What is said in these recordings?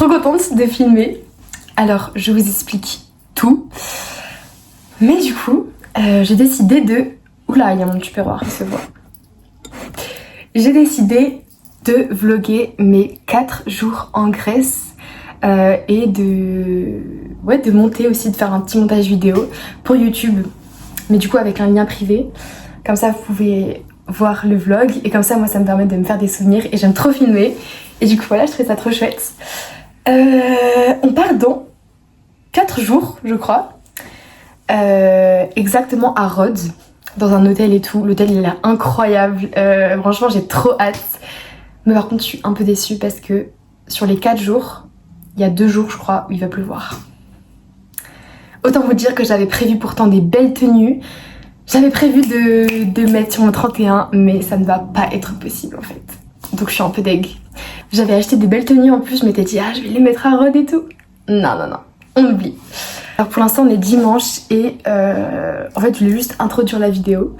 trop contente de filmer. Alors, je vous explique tout. Mais du coup, j'ai décidé de... Oula, il y a mon tupperware qui se voit. J'ai décidé de vlogger mes 4 jours en Grèce et de monter aussi, de faire un petit montage vidéo pour YouTube. Mais du coup avec un lien privé. Comme ça, vous pouvez voir le vlog et comme ça, moi, ça me permet de me faire des souvenirs et j'aime trop filmer. Et du coup, voilà, je trouve ça trop chouette. On part dans 4 jours, je crois. Exactement à Rhodes, dans un hôtel et tout. L'hôtel, il est là incroyable. Franchement, j'ai trop hâte. Mais par contre, je suis un peu déçue parce que sur les 4 jours, il y a 2 jours, je crois, où il va pleuvoir. Autant vous dire que j'avais prévu pourtant des belles tenues. J'avais prévu de mettre sur mon 31, mais ça ne va pas être possible en fait. Donc je suis un peu deg. J'avais acheté des belles tenues en plus, je m'étais dit ah je vais les mettre à Rhodes et tout. Non, non, non, on oublie. Alors pour l'instant on est dimanche et en fait je voulais juste introduire la vidéo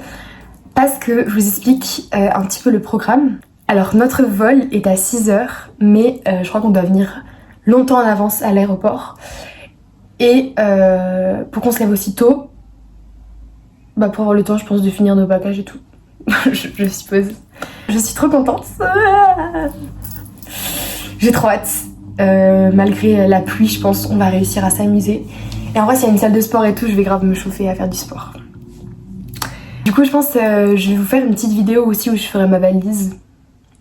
parce que je vous explique un petit peu le programme. Alors notre vol est à 6h, mais je crois qu'on doit venir longtemps en avance à l'aéroport. Et pour qu'on se lève aussi tôt, bah pour avoir le temps je pense de finir nos bagages et tout. je suppose. Je suis trop contente. J'ai trop hâte. Malgré la pluie je pense on va réussir à s'amuser. Et en vrai s'il y a une salle de sport et tout je vais grave me chauffer à faire du sport. Du coup je pense je vais vous faire une petite vidéo aussi où je ferai ma valise.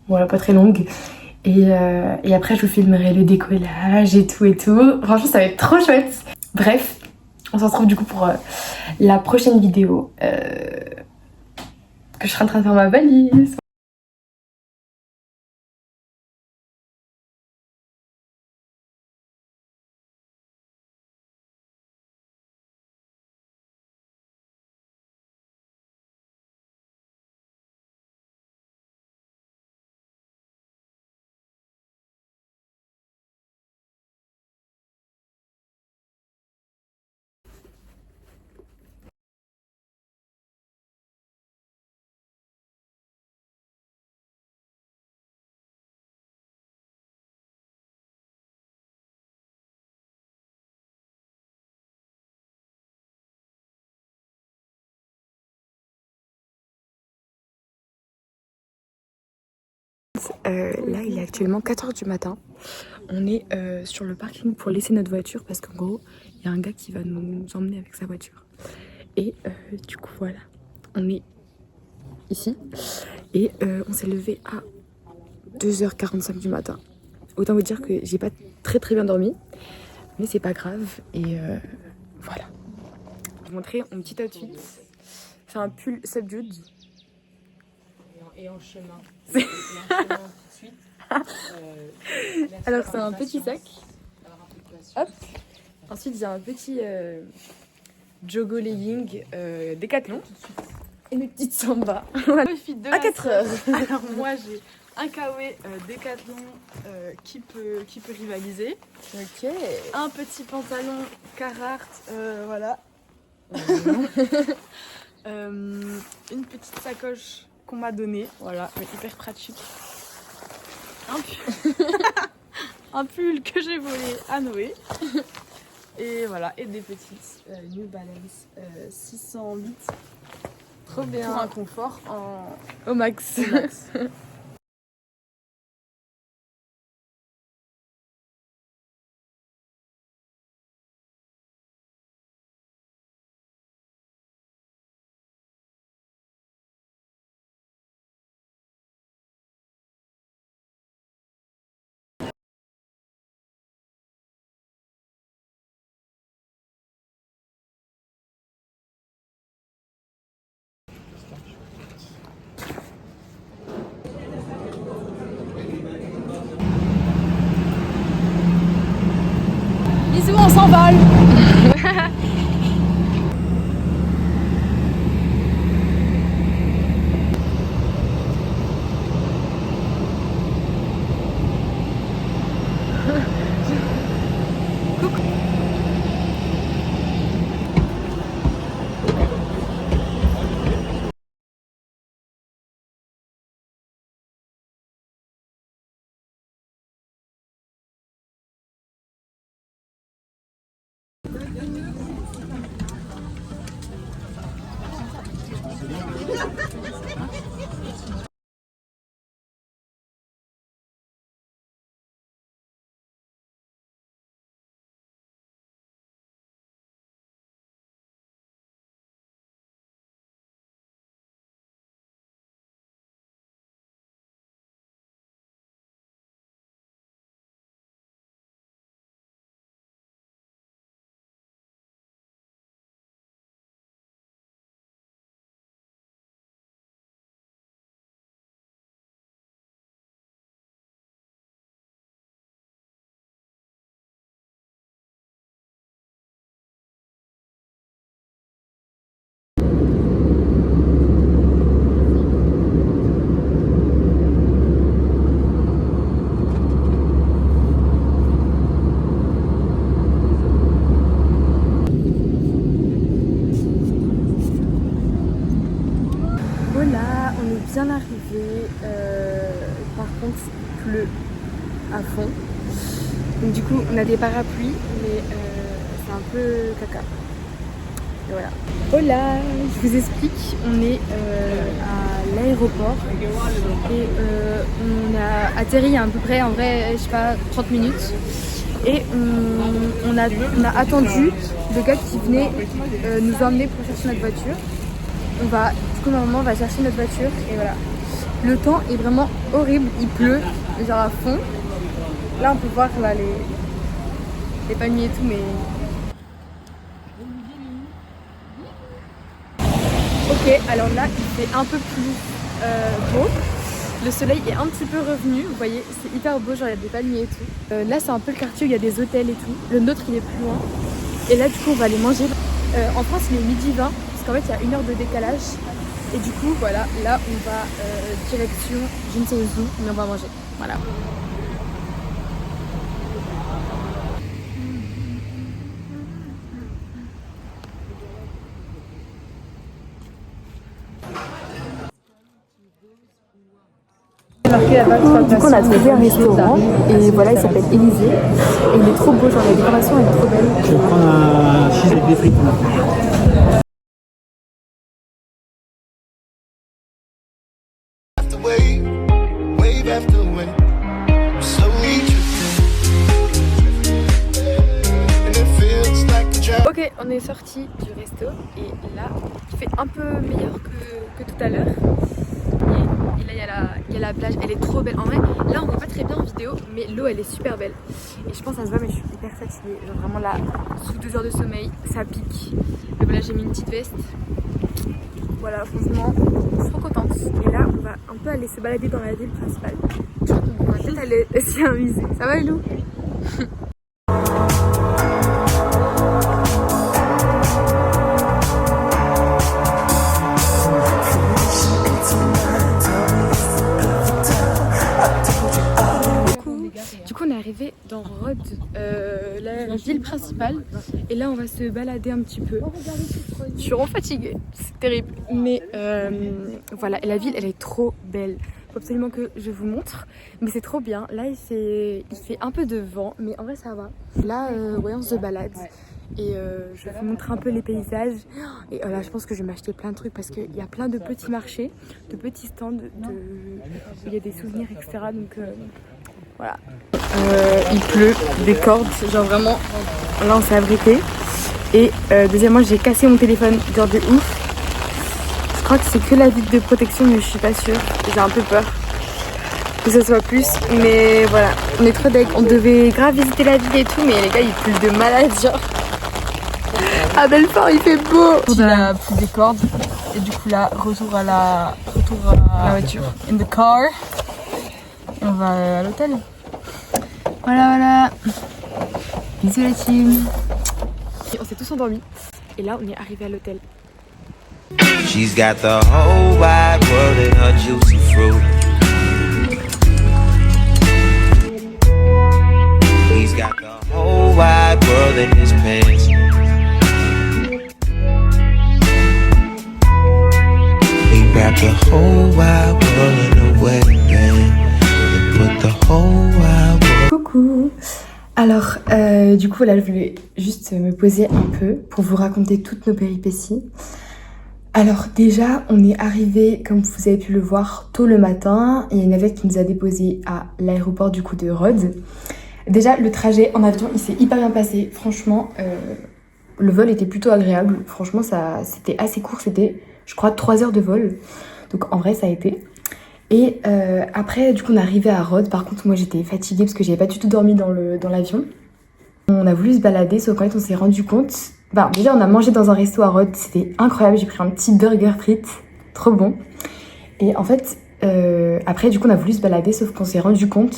Voilà, pas très longue. Et après je vous filmerai le décollage et tout et tout. Franchement ça va être trop chouette. Bref, on se retrouve du coup pour la prochaine vidéo. Que je serai en train de faire ma valise. Là il est actuellement 4h du matin. On est sur le parking pour laisser notre voiture parce qu'en gros il y a un gars qui va nous emmener avec sa voiture. Et du coup voilà, on est ici et on s'est levé à 2h45 du matin. Autant vous dire que j'ai pas très bien dormi, mais c'est pas grave et voilà. Je vais vous montrer mon petit outfit. C'est un pull subdued. Et en chemin. Ensuite, alors c'est un petit sac. Hop. Ensuite j'ai un petit jogo legging Décathlon. Et mes petites samba. À 4 heures. Alors moi j'ai un kawaii Décathlon qui peut rivaliser. Ok. Un petit pantalon Carhartt, voilà. Une petite sacoche qu'on m'a donnée, voilà, mais hyper pratique. Un pull que j'ai volé à Noé. Et voilà, et des petites New Balance 608. Trop bien. Pour un confort Au max. au max. Bisous, on s'envole. contre il pleut à fond. Donc du coup on a des parapluies mais c'est un peu caca. Et voilà. Hola, je vous explique, on est à l'aéroport et on a atterri il y a à peu près en vrai je sais pas 30 minutes et on a attendu le gars qui venait nous emmener pour chercher notre voiture. Du coup ma maman va chercher notre voiture et voilà. Le temps est vraiment horrible, il pleut genre à fond. Là on peut voir là, les palmiers et tout mais... Ok, alors là il fait un peu plus beau. Le soleil est un petit peu revenu, vous voyez, c'est hyper beau, genre il y a des palmiers et tout. Là c'est un peu le quartier où il y a des hôtels et tout. Le nôtre il est plus loin. Et là du coup on va aller manger. En France il est midi 20, parce qu'en fait il y a 1 heure de décalage. Et du coup voilà, là on va direction je ne sais où, mais on va manger. Voilà. Du coup on a trouvé un restaurant et voilà il s'appelle Élysée et il est trop beau, genre la décoration elle est trop belle. Je vais prendre un cheese avec des frites. Ok, on est sorti du resto et là il fait un peu meilleur que tout à l'heure. Et là il y a la plage, elle est trop belle. En vrai, là on voit pas très bien en vidéo, mais l'eau elle est super belle. Et je pense que ça se voit, mais je suis hyper fatiguée. Genre vraiment là, sous 2 heures de sommeil, ça pique. Mais voilà, j'ai mis une petite veste. Voilà, franchement, je suis trop contente. Et là, on va un peu aller se balader dans la ville principale. On va peut-être aller aussi à un musée. Ça va, Lou? Du coup on est arrivé dans Rhodes, la ville principale, et là on va se balader un petit peu. Je suis vraiment fatiguée, c'est terrible, mais voilà, et la ville elle est trop belle. Faut absolument que je vous montre, mais c'est trop bien. Là il fait un peu de vent, mais en vrai ça va. Là ouais on se balade et je vais vous montrer un peu les paysages. Et là je pense que je vais m'acheter plein de trucs parce qu'il y a plein de petits marchés, de petits stands où il y a des souvenirs etc. Donc voilà. Il pleut des cordes, genre vraiment, là on s'est abrité. Et deuxièmement j'ai cassé mon téléphone, genre de ouf. Je crois que c'est que la vitre de protection mais je suis pas sûre, j'ai un peu peur que ça soit plus. Mais voilà, on est trop deg, on devait grave visiter la ville et tout, mais les gars il pleut de malade genre. À Belfort il fait beau. Il a plus des cordes et du coup là retour à la voiture. In the car. Et on va à l'hôtel. Voilà. Bisous la team. Et on s'est tous endormis et là on est arrivé à l'hôtel. She's got the whole wide world in her juicy fruit. He's got the whole wide world in his pants. He wrapped the whole wide world in a wedding band and put the whole wide world. Coucou. Alors du coup là je voulais juste me poser un peu pour vous raconter toutes nos péripéties. Alors déjà on est arrivé, comme vous avez pu le voir, tôt le matin. Il y a une navette qui nous a déposé à l'aéroport du coup de Rhodes. Déjà le trajet en avion il s'est hyper bien passé, franchement le vol était plutôt agréable. Franchement c'était assez court, c'était je crois 3 heures de vol, donc en vrai ça a été. Et après du coup on est arrivé à Rhodes. Par contre moi j'étais fatiguée parce que j'avais pas du tout dormi dans l'avion. On a voulu se balader, sauf qu'en fait on s'est rendu compte, déjà on a mangé dans un resto à Rhodes, c'était incroyable, j'ai pris un petit burger frites, trop bon. Et en fait après du coup on a voulu se balader, sauf qu'on s'est rendu compte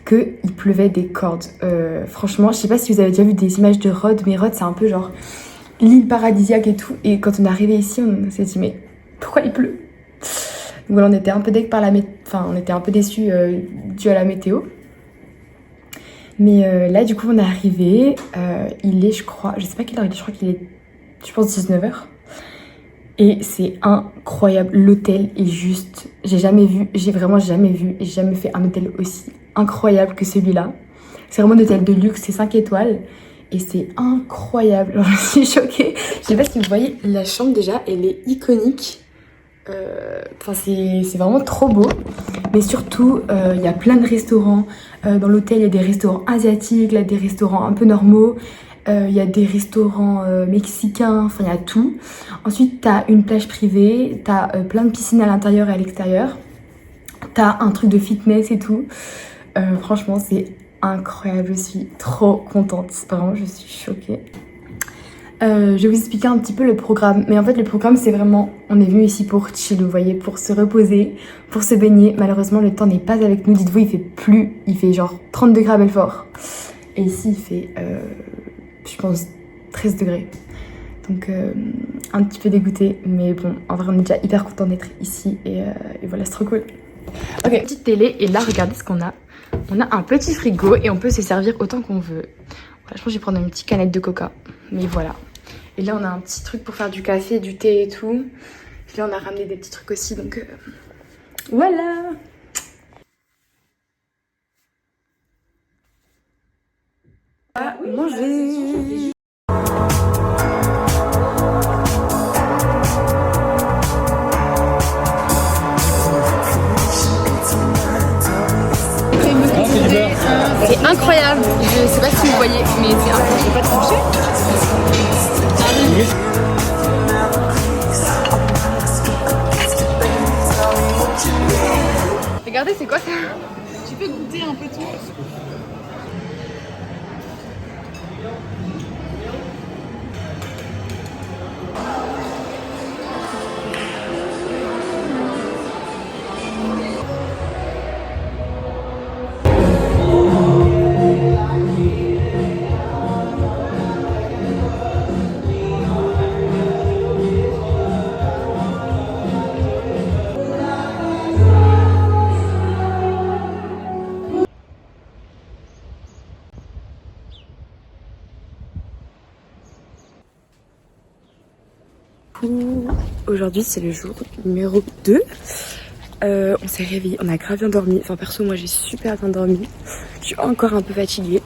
qu'il pleuvait des cordes. Franchement je sais pas si vous avez déjà vu des images de Rhodes, mais Rhodes c'est un peu genre l'île paradisiaque et tout. Et quand on est arrivé ici on s'est dit mais pourquoi il pleut? Voilà, on était un peu déçus par on était un peu déçus dû à la météo. Mais là du coup on est arrivé, il est je crois, je sais pas quelle heure il est, je crois qu'il est, je pense 19h. Et c'est incroyable, l'hôtel est juste, j'ai vraiment jamais vu et jamais fait un hôtel aussi incroyable que celui-là. C'est vraiment un hôtel de luxe, c'est 5 étoiles et c'est incroyable, genre, je suis choquée. Je sais pas si vous voyez, la chambre déjà, elle est iconique. Enfin c'est vraiment trop beau, mais surtout il y a plein de restaurants dans l'hôtel. Il y a des restaurants asiatiques, là, des restaurants un peu normaux, il y a des restaurants mexicains, enfin il y a tout. Ensuite t'as une plage privée, t'as plein de piscines à l'intérieur et à l'extérieur, t'as un truc de fitness et tout. Franchement c'est incroyable, je suis trop contente, vraiment je suis choquée. Je vais vous expliquer un petit peu le programme. Mais en fait le programme c'est vraiment, on est venu ici pour chill, vous voyez, pour se reposer, pour se baigner. Malheureusement le temps n'est pas avec nous, dites-vous, il fait genre 30 degrés à Belfort. Et ici il fait je pense 13 degrés. Donc un petit peu dégoûté, mais bon en vrai on est déjà hyper content d'être ici et voilà, c'est trop cool. Ok, petite télé et là regardez ce qu'on a. On a un petit frigo et on peut se servir autant qu'on veut. Voilà, je pense que je vais prendre une petite canette de coca, mais voilà. Et là on a un petit truc pour faire du café, du thé et tout. Et là on a ramené des petits trucs aussi, donc voilà. À manger. C'est incroyable, je sais pas si vous voyez, mais c'est incroyable. Regardez, c'est quoi ça? Tu peux goûter un peu tout. Aujourd'hui c'est le jour numéro 2. On s'est réveillé, on a grave bien dormi. Enfin perso moi j'ai super bien dormi. Je suis encore un peu fatiguée,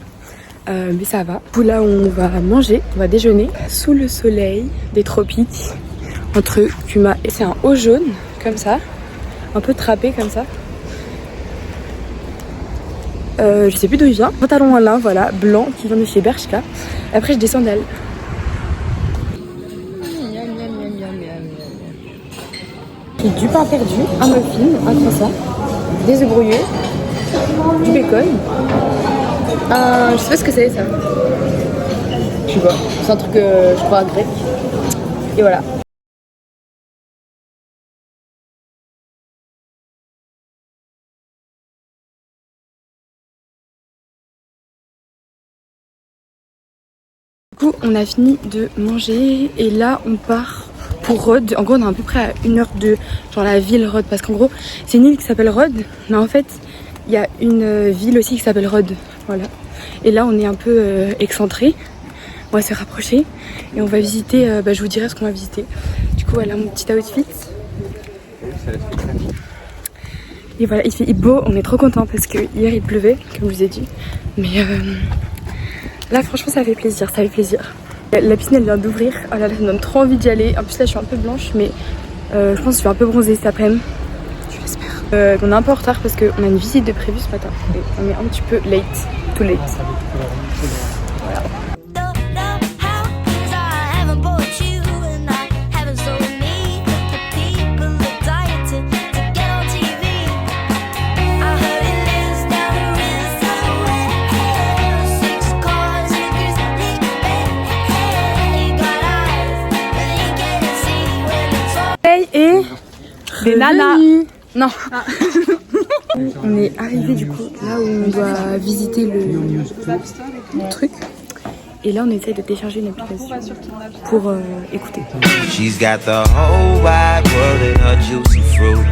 mais ça va. Pour là on va manger, on va déjeuner sous le soleil des tropiques entre Kuma et c'est un haut jaune comme ça, un peu trapé comme ça. Je sais plus d'où il vient. Pantalon à lin, voilà, blanc qui vient de chez Bershka. Après je descends d'elle. Du pain perdu, un muffin, un croissant, des œufs brouillés, du bacon. Je sais pas ce que c'est ça. Je sais pas, c'est un truc je crois grec. Et voilà. Du coup on a fini de manger et là on part pour Rhodes. En gros on est à peu près à 1 heure de genre la ville Rhodes, parce qu'en gros c'est une île qui s'appelle Rhodes, mais en fait il y a une ville aussi qui s'appelle Rhodes, voilà. Et là on est un peu excentré, on va se rapprocher et on va visiter, je vous dirai ce qu'on va visiter. Du coup voilà mon petit outfit. Et voilà, il fait beau, on est trop content parce que hier il pleuvait comme je vous ai dit, mais là franchement ça fait plaisir, ça fait plaisir. La piscine elle vient d'ouvrir, oh là là, ça me donne trop envie d'y aller. En plus là je suis un peu blanche, mais je pense que je suis un peu bronzée cet après-midi. Je l'espère. On est un peu en retard parce qu'on a une visite de prévue ce matin. Et on est un petit peu late, too late. Voilà. Et des nanas. Non. On est arrivé du coup là où on doit visiter le truc. Et là on essaie de télécharger une application pour écouter. She's got the whole wide world in her juicy fruit.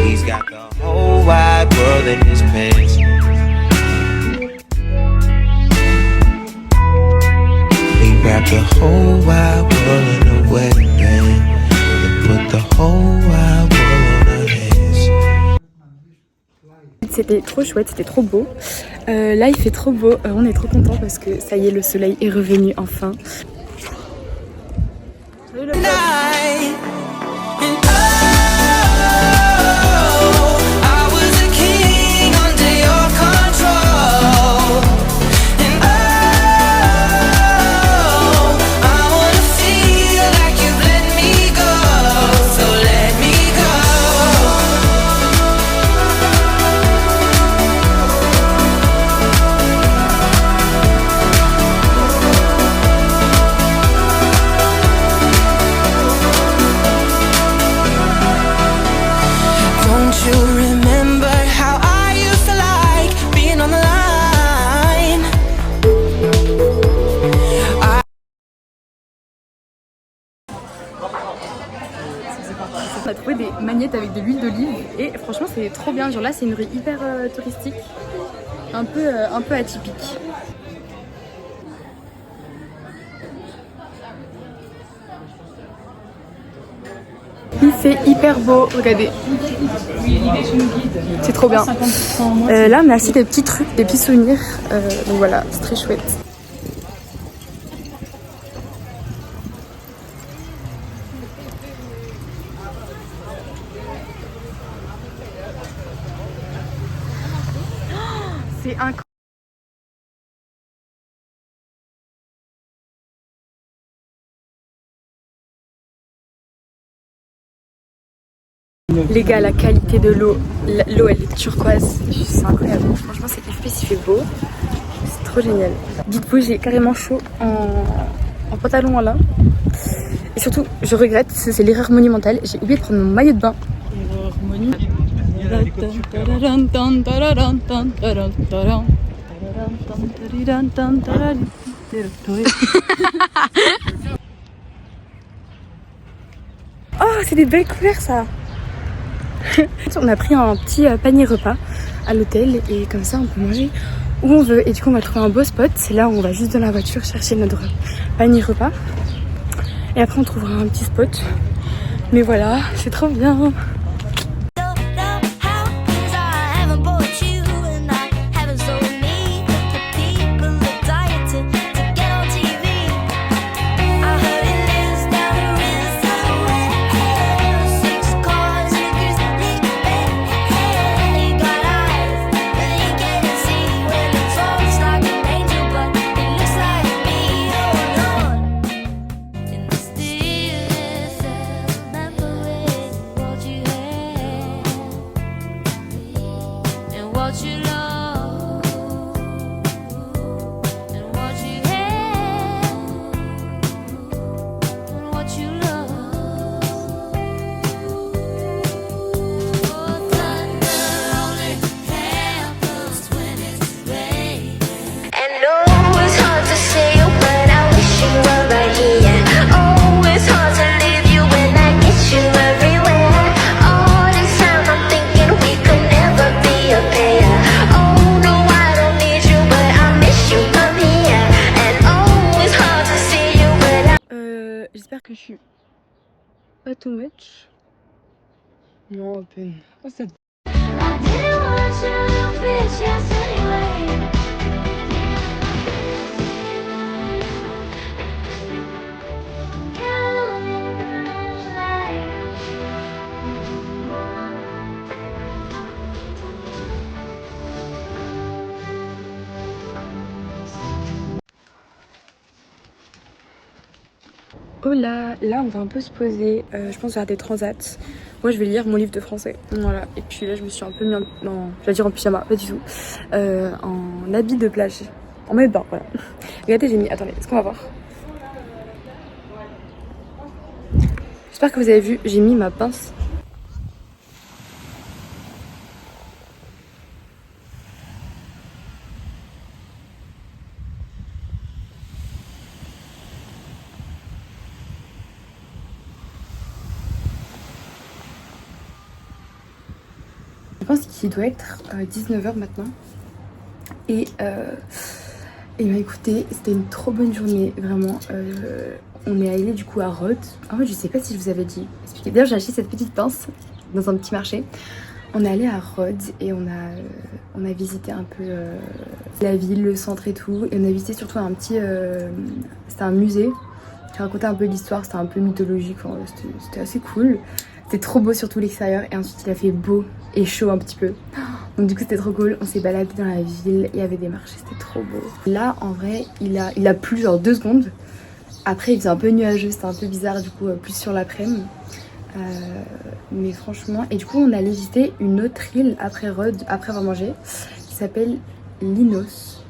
He's got the whole wide world in his pants. He whole wide world on our hands. C'était trop chouette, c'était trop beau. Là il fait trop beau, on est trop contents parce que ça y est, le soleil est revenu enfin. Night. On a trouvé des magnettes avec de l'huile d'olive et franchement c'est trop bien. Genre là c'est une rue hyper touristique, un peu atypique. Il fait hyper beau, regardez. C'est trop bien. Là on a acheté des petits trucs, des petits souvenirs. Donc voilà, c'est très chouette. C'est incroyable. Les gars, la qualité de l'eau, l'eau elle est turquoise, c'est incroyable. Franchement c'est kiffé, s'il fait beau, c'est trop génial. Dites-vous, j'ai carrément chaud en pantalon en lin. Et surtout, je regrette, c'est l'erreur monumentale, j'ai oublié de prendre mon maillot de bain. Erreur monumentale. Oh, c'est des belles couleurs ça. On a pris un petit panier repas à l'hôtel et comme ça on peut manger où on veut. Et du coup on va trouver un beau spot, c'est là où on va juste dans la voiture chercher notre panier repas. Et après on trouvera un petit spot. Mais voilà, c'est trop bien. J'espère que je suis pas too much. Non, à peine. Oh, ça... Oh là, là on va un peu se poser, je pense vers des transats. Moi je vais lire mon livre de français, voilà. Et puis là je me suis un peu mis je vais dire en pyjama, pas du tout, en habit de plage, en maillot de bain, voilà. Regardez, j'ai mis, attendez, est-ce qu'on va voir? J'espère que vous avez vu, j'ai mis ma pince. Je pense qu'il doit être 19h maintenant. Et bah écoutez, c'était une trop bonne journée, vraiment. on est allé du coup à Rhodes. En fait je sais pas si je vous avais dit. D'ailleurs j'ai acheté cette petite pince dans un petit marché. On est allé à Rhodes et on a visité un peu la ville, le centre et tout. Et on a visité surtout un petit... c'était un musée qui racontait un peu l'histoire, c'était un peu mythologique, enfin, c'était assez cool. C'était trop beau surtout l'extérieur et ensuite il a fait beau et chaud un petit peu. Donc du coup c'était trop cool, on s'est baladé dans la ville, il y avait des marchés, c'était trop beau. Là en vrai il a plu genre 2 secondes. Après il faisait un peu nuageux, c'était un peu bizarre du coup, plus sur l'après-midi. Mais franchement, et du coup on allait visiter une autre île après Rhodes, après avoir mangé, qui s'appelle Linos.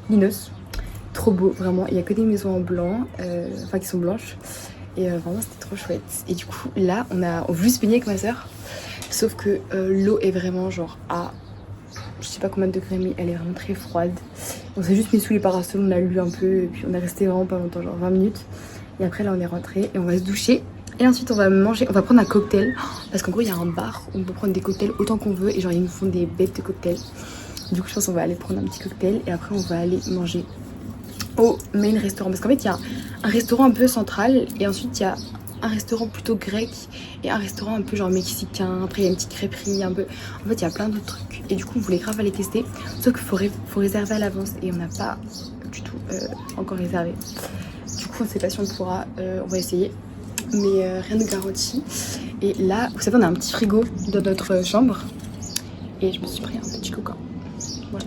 Trop beau vraiment, il y a que des maisons en blanc, enfin qui sont blanches. Et vraiment c'était trop chouette. Et du coup là on voulu se baigner avec ma soeur. Sauf que l'eau est vraiment genre à je sais pas combien de degrés, mais elle est vraiment très froide. On s'est juste mis sous les parasols, on a lu un peu et puis on est resté vraiment pas longtemps, genre 20 minutes. Et après là on est rentré et on va se doucher. Et ensuite on va manger, on va prendre un cocktail. Parce qu'en gros il y a un bar où on peut prendre des cocktails autant qu'on veut. Et genre ils nous font des bêtes de cocktails. Du coup je pense qu'on va aller prendre un petit cocktail. Et après on va aller manger au main restaurant. Parce qu'en fait il y a un restaurant un peu central. Et ensuite il y a un restaurant plutôt grec et un restaurant un peu genre mexicain. Après il y a une petite crêperie un peu. En fait il y a plein d'autres trucs. Et du coup on voulait grave aller tester. Sauf qu'il faut réserver à l'avance. Et on n'a pas du tout encore réservé. Du coup on ne sait pas si on pourra. On va essayer. Mais rien ne garantit. Et là vous savez on a un petit frigo dans notre chambre. Et je me suis pris un petit coca. Voilà.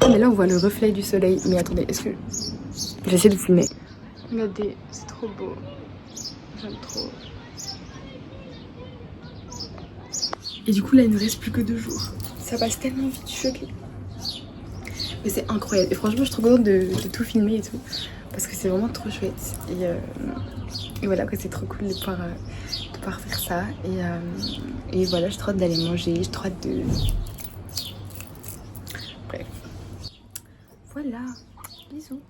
Ah, mais là on voit le reflet du soleil. Mais attendez, est-ce que... J'essaie de filmer. Regardez, c'est trop beau. J'aime trop. Et du coup là il ne reste plus que 2 jours. Ça passe tellement vite, je suis choquée. Mais c'est incroyable. Et franchement je suis trop contente de tout filmer et tout. Parce que c'est vraiment trop chouette. Et voilà quoi, c'est trop cool de pouvoir faire ça. Et voilà, j'ai trop hâte d'aller manger. J'ai trop hâte de... Bref. Voilà. Bisous.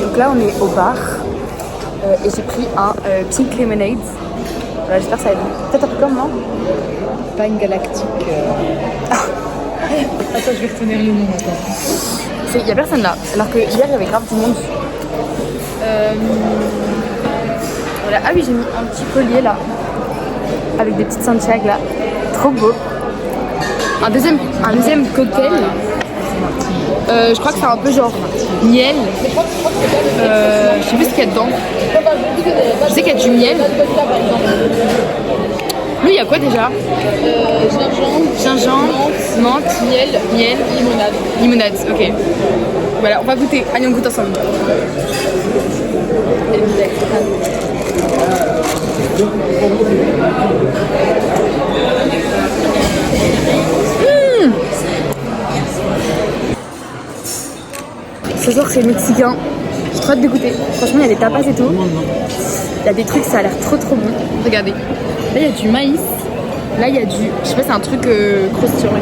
Donc là on est au bar et j'ai pris un pink lemonade. Voilà, j'espère que ça va être peut-être un peu comme moi. Pas une galactique. Attends, je vais retenir le nom maintenant. Il y a personne là, alors que hier il y avait grave du monde. Voilà. Ah oui, j'ai mis un petit collier là, avec des petites Santiago là, trop beau. Un deuxième cocktail. Je crois que c'est un peu genre miel. Je sais plus ce qu'il y a dedans. Je sais qu'il y a du miel. Lui, il y a quoi déjà? Gingembre, menthe, miel, limonade, ok. Voilà, on va goûter. Allez, on goûte ensemble. Ce soir, c'est mexicain. J'ai trop hâte de goûter. Franchement, il y a des tapas et tout. Il y a des trucs, ça a l'air trop bon. Regardez. Là, il y a du maïs. Là, il y a du... Je sais pas, c'est un truc croustillant.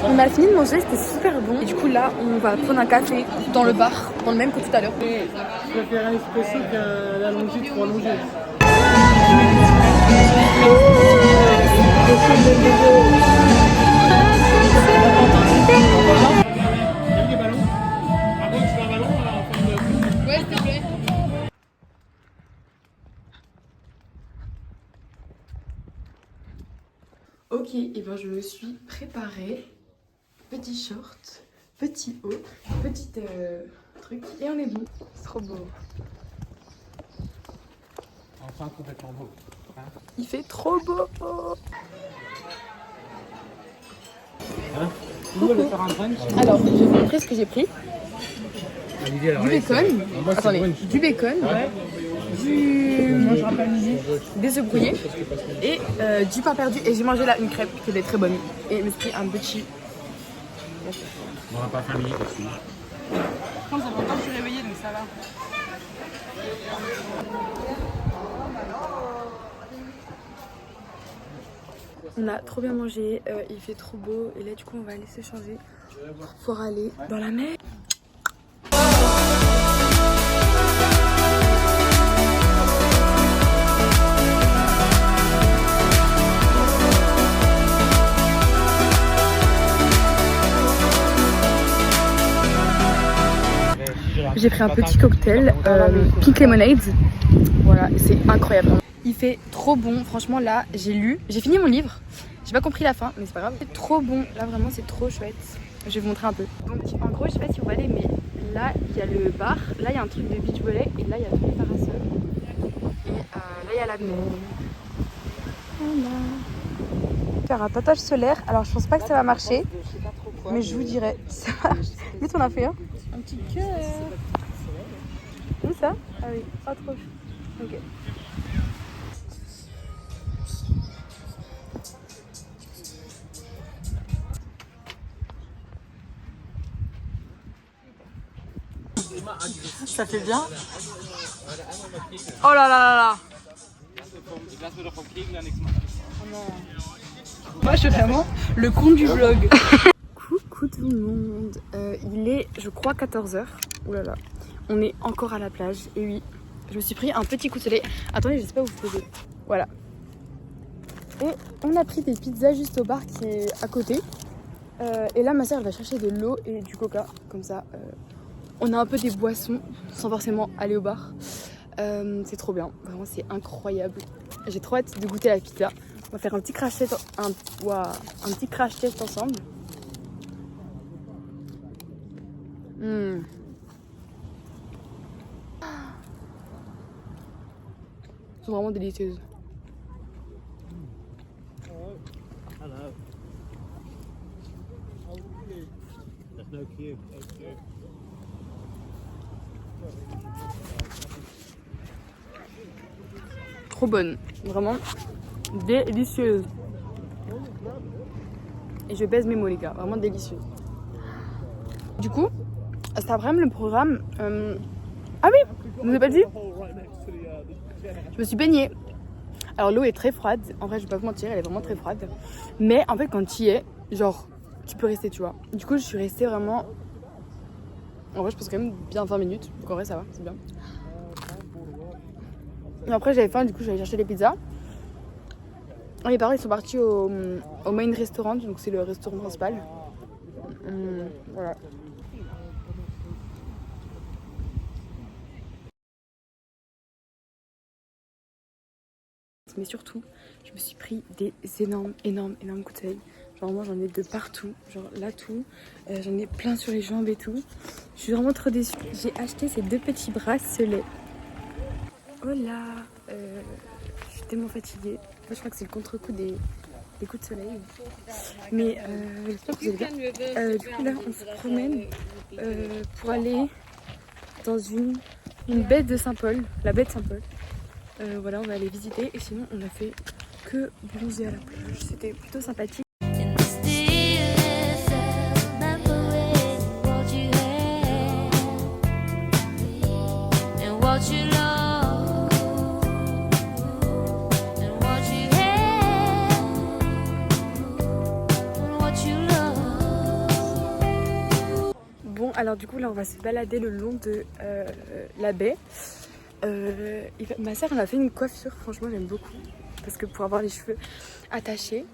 On a fini de manger, c'était super bon. Et du coup, là, on va prendre un café dans le bar, dans le même que tout à l'heure. Je préfère un espresso qu'un allongé trop allongé. Ok, et ben je me suis préparée. Petit short, petit haut, petite truc, et on est bon. C'est trop beau. Enfin complètement beau. Hein? Il fait trop beau. Hein? Vous allez faire un brunch? Alors, je vais vous montrer ce que j'ai pris. Du bacon. Attendez, du bacon. Ouais. Des œufs brouillés et du pain perdu. Et j'ai mangé là une crêpe qui était très bonne. Et je me suis pris un petit. On n'aura pas 5 minutes aussi. Ça fait longtemps que je suis réveillée donc ça va. On a trop bien mangé, il fait trop beau. Et là du coup on va aller se changer pour pouvoir aller dans la mer. j'ai pris un petit cocktail, pink lemonade. Voilà, c'est incroyable. Il fait trop bon, franchement là, j'ai fini mon livre. J'ai pas compris la fin, mais c'est pas grave. C'est trop bon, là vraiment c'est trop chouette. Je vais vous montrer un peu. Donc en gros, je sais pas si vous voyez, mais là il y a le bar, là il y a un truc de beach volley et là il y a tous les parasols. Et là il y a la mer. Voilà. Faire un tatouage solaire, alors je pense pas que ça va marcher, mais je vous dirai. Ça marche. Vite, on a fait un petit cœur. Où ça? Ah oui, pas trop. Ok. Ça fait bien. Oh là là là là. Oh non. Moi je suis vraiment le con du vlog. Coucou tout le monde. Il est je crois 14h. Ouh là là. On est encore à la plage. Et oui, je me suis pris un petit coup de soleil. Attendez, je sais pas où vous pouvez. Voilà. Et on a pris des pizzas juste au bar qui est à côté. Et là ma soeur elle va chercher de l'eau et du coca. Comme ça on a un peu des boissons sans forcément aller au bar. C'est trop bien, vraiment c'est incroyable. J'ai trop hâte de goûter la pizza. On va faire un petit crash test, un petit crash test ensemble. Elles sont vraiment délicieuses. Trop bonne, vraiment délicieuse. Et je baise mes mots les gars, vraiment délicieuse. Du coup, cet après-midi le programme... Ah oui, je vous ai pas dit. Je me suis baignée. Alors l'eau est très froide, en vrai je vais pas vous mentir, elle est vraiment très froide. Mais en fait quand tu y es, genre tu peux rester tu vois. Du coup je suis restée vraiment... En vrai je pense quand même bien 20 minutes, donc en vrai ça va, c'est bien. Et après j'avais faim, du coup j'allais chercher les pizzas. Et les parents ils sont partis au main restaurant, donc c'est le restaurant principal. Voilà. Mais surtout, je me suis pris des énormes coups de soleil. Genre moi j'en ai de partout, genre là tout. J'en ai plein sur les jambes et tout. Je suis vraiment trop déçue. J'ai acheté ces deux petits bracelets. Oh là, je suis tellement fatiguée. Moi, je crois que c'est le contre-coup des coups de soleil. Mais j'espère que vous allez bien. Du coup là on se promène pour aller dans une baie de Saint-Paul, la baie de Saint-Paul. Voilà, on va aller visiter et sinon on a fait que bronzer à la plage. C'était plutôt sympathique. Bon, alors du coup là on va se balader le long de la baie. Ma soeur elle m'a fait une coiffure, franchement j'aime beaucoup parce que pour avoir les cheveux attachés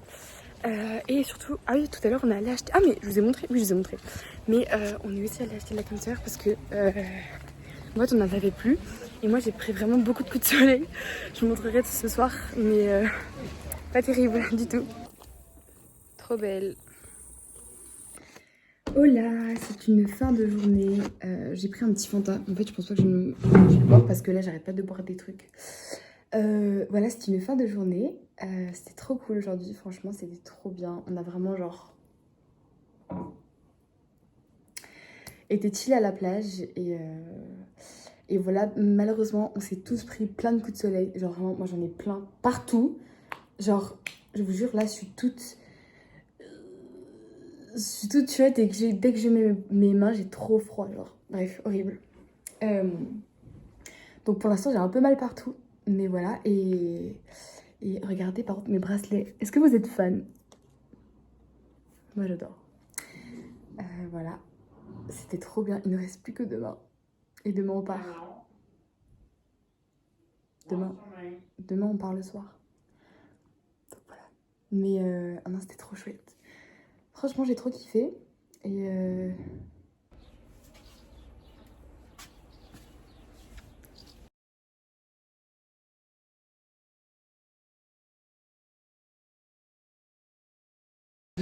et surtout, ah oui tout à l'heure on est allé acheter, ah mais je vous ai montré, oui je vous ai montré, mais on est aussi allé acheter de la conserve parce que moi on n'en avait plus et moi j'ai pris vraiment beaucoup de coups de soleil. Je vous montrerai ce soir mais pas terrible du tout. Trop belle. Oh là, c'est une fin de journée. J'ai pris un petit Fanta. En fait, je pense pas que je vais le boire parce que là, j'arrête pas de boire des trucs. Voilà, c'est une fin de journée. C'était trop cool aujourd'hui. Franchement, c'était trop bien. On a vraiment genre été chill à la plage et voilà. Malheureusement, on s'est tous pris plein de coups de soleil. Genre vraiment, moi j'en ai plein partout. Genre, je vous jure, là, je suis toute chouette et dès que j'ai mes mains, j'ai trop froid. Genre, bref, horrible. Donc pour l'instant, j'ai un peu mal partout. Mais voilà, et regardez par contre mes bracelets. Est-ce que vous êtes fan? Moi, j'adore. Voilà, c'était trop bien. Il ne reste plus que demain. Et demain, on part. Demain, on part le soir. Donc voilà. Mais non, c'était trop chouette. Franchement, j'ai trop kiffé. Et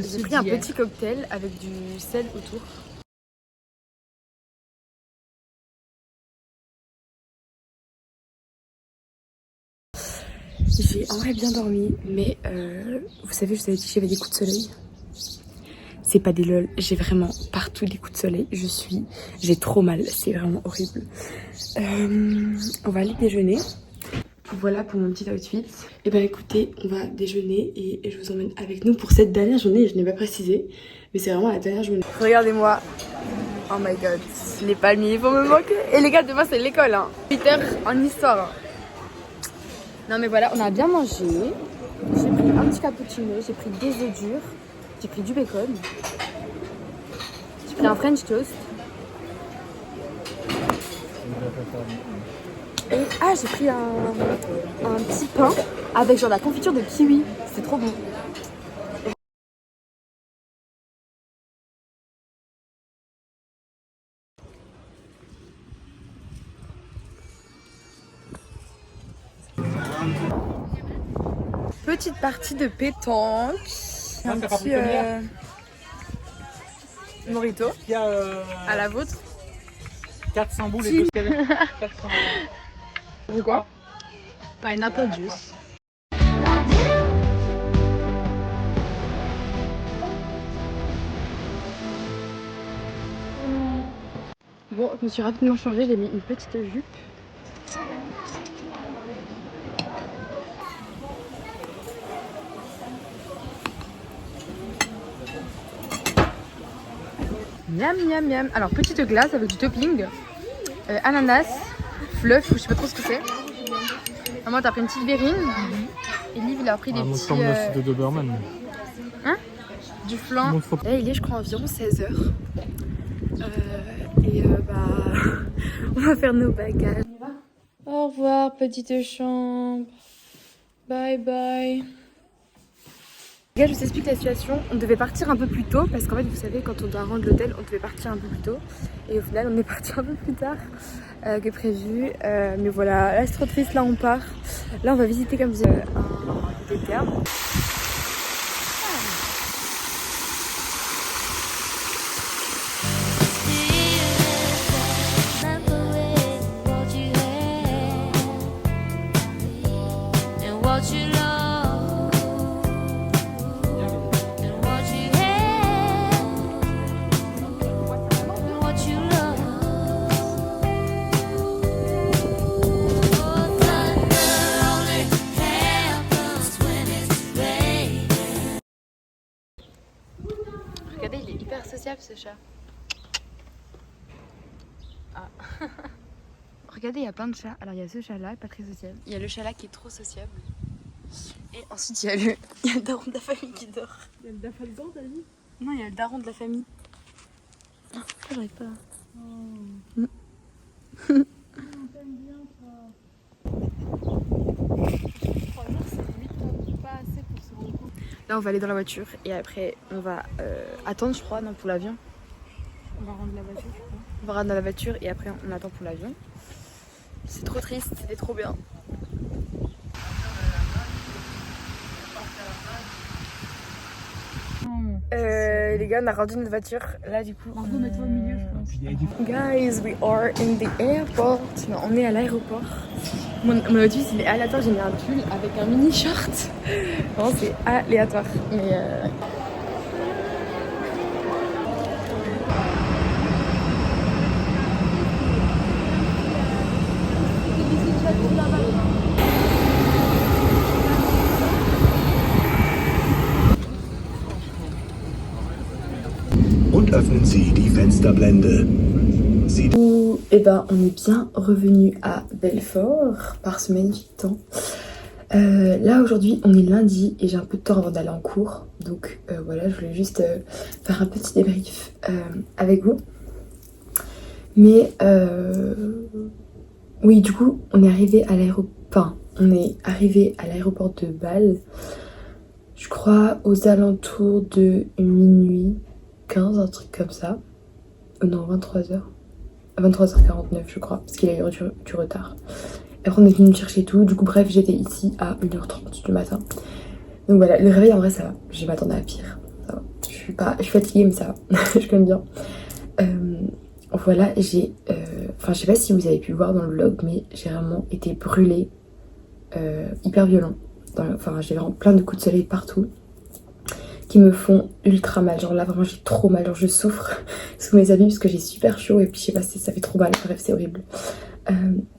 J'ai pris un petit cocktail avec du sel autour. J'ai en vrai bien dormi, mais vous savez, je vous avais dit que j'avais des coups de soleil. C'est pas des lol, j'ai vraiment partout des coups de soleil. J'ai trop mal, c'est vraiment horrible. On va aller déjeuner. Voilà pour mon petit outfit. Et ben écoutez, on va déjeuner et je vous emmène avec nous pour cette dernière journée. Je n'ai pas précisé, mais c'est vraiment la dernière journée. Regardez-moi. Oh my god, les palmiers vont me manquer. Et les gars, demain c'est l'école, hein. 8h en histoire. Hein. Non mais voilà, on a bien mangé. J'ai pris un petit cappuccino, j'ai pris des œufs durs, j'ai pris du bacon, j'ai pris un French toast. Et j'ai pris un petit pain avec genre la confiture de kiwi. C'était trop bon. Petite partie de pétanque. Un petit mojito à la vôtre. 400 boules et 2 squelettes. C'est quoi? Pineapple juice. Bon, je me suis rapidement changée, j'ai mis une petite jupe. Miam miam miam. Alors petite glace avec du topping, ananas, fluff, ou je sais pas trop ce que c'est. Maman t'as pris une petite verrine. Et Liv il a pris des petits... de Doberman. Hein? Du flan. Là il est je crois environ 16h. On va faire nos bagages. Au revoir petite chambre. Bye bye. Les gars, je vous explique la situation. On devait partir un peu plus tôt parce qu'en fait, vous savez, quand on doit rendre l'hôtel, on devait partir un peu plus tôt. Et au final, on est parti un peu plus tard que prévu. Mais voilà, là c'est trop triste. Là, on part. Là, on va visiter comme je disais un des termes. Regardez, il est hyper sociable ce chat. Ah. Regardez, il y a plein de chats. Alors il y a ce chat là, pas très sociable. Il y a le chat là qui est trop sociable. Et ensuite il y a le daron de la famille qui dort. Il y a le dafa dedans, t'as dit? Non, il y a le daron de la famille. Ah, j'arrive pas. Oh. On t'aime bien ça. Là on va aller dans la voiture et après on va attendre je crois, non pour l'avion. On va rendre la voiture, je crois. On va rentrer dans la voiture et après on attend pour l'avion. C'est trop triste, c'était trop bien. Les gars, on a rendu notre voiture. Là, du coup. Margot, mets-toi au milieu, je pense. Guys, we are in the airport. On est à l'aéroport. Mon outfit, il est aléatoire. J'ai mis un pull avec un mini short. Vraiment, c'est aléatoire. Mais. Und öffnen Sie die Fensterblende. Et ben, on est bien revenu à Belfort par ce magnifique temps. Là aujourd'hui on est lundi et j'ai un peu de temps avant d'aller en cours. Donc voilà, je voulais juste faire un petit débrief avec vous. Mais oui, du coup on est arrivé à l'aéroport. On est arrivé à l'aéroport de Bâle, je crois aux alentours de minuit 15, un truc comme ça. Non, 23h. 23h49 je crois, parce qu'il a eu du retard. Après on est venu me chercher tout, du coup bref j'étais ici à 1h30 du matin. Donc voilà, le réveil en vrai ça va, je m'attendais à pire, ça va. suis fatiguée mais ça va, je connais bien. Voilà, j'ai... Enfin, je sais pas si vous avez pu voir dans le vlog, mais j'ai vraiment été brûlée. Hyper violent. Enfin, j'ai vraiment plein de coups de soleil partout qui me font ultra mal. Genre là, vraiment, j'ai trop mal. Genre, je souffre sous mes habits parce que j'ai super chaud et puis je sais pas, ça fait trop mal. Bref, c'est horrible.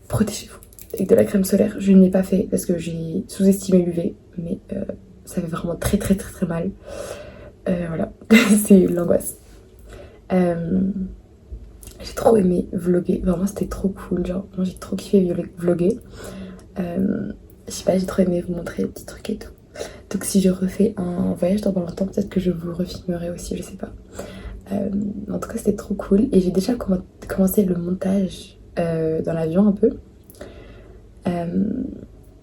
Protégez-vous avec de la crème solaire. Je ne l'ai pas fait parce que j'ai sous-estimé l'UV, mais ça fait vraiment très mal. Voilà, c'est l'angoisse. J'ai trop aimé vlogger. Vraiment, c'était trop cool. Genre, moi, j'ai trop kiffé vlogger. Je sais pas, j'ai trop aimé vous montrer les petits trucs et tout. Donc si je refais un voyage dans pas longtemps, peut-être que je vous refilmerai aussi, je sais pas. En tout cas, c'était trop cool. Et j'ai déjà commencé le montage dans l'avion un peu.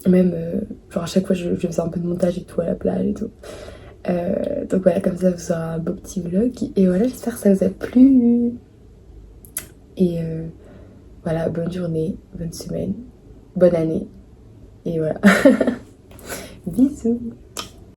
Même, genre à chaque fois, je faisais un peu de montage et tout à la plage et tout. Donc voilà, comme ça, vous aurez un beau petit vlog. Et voilà, j'espère que ça vous a plu. Et voilà, bonne journée, bonne semaine, bonne année. Et voilà. Bisous.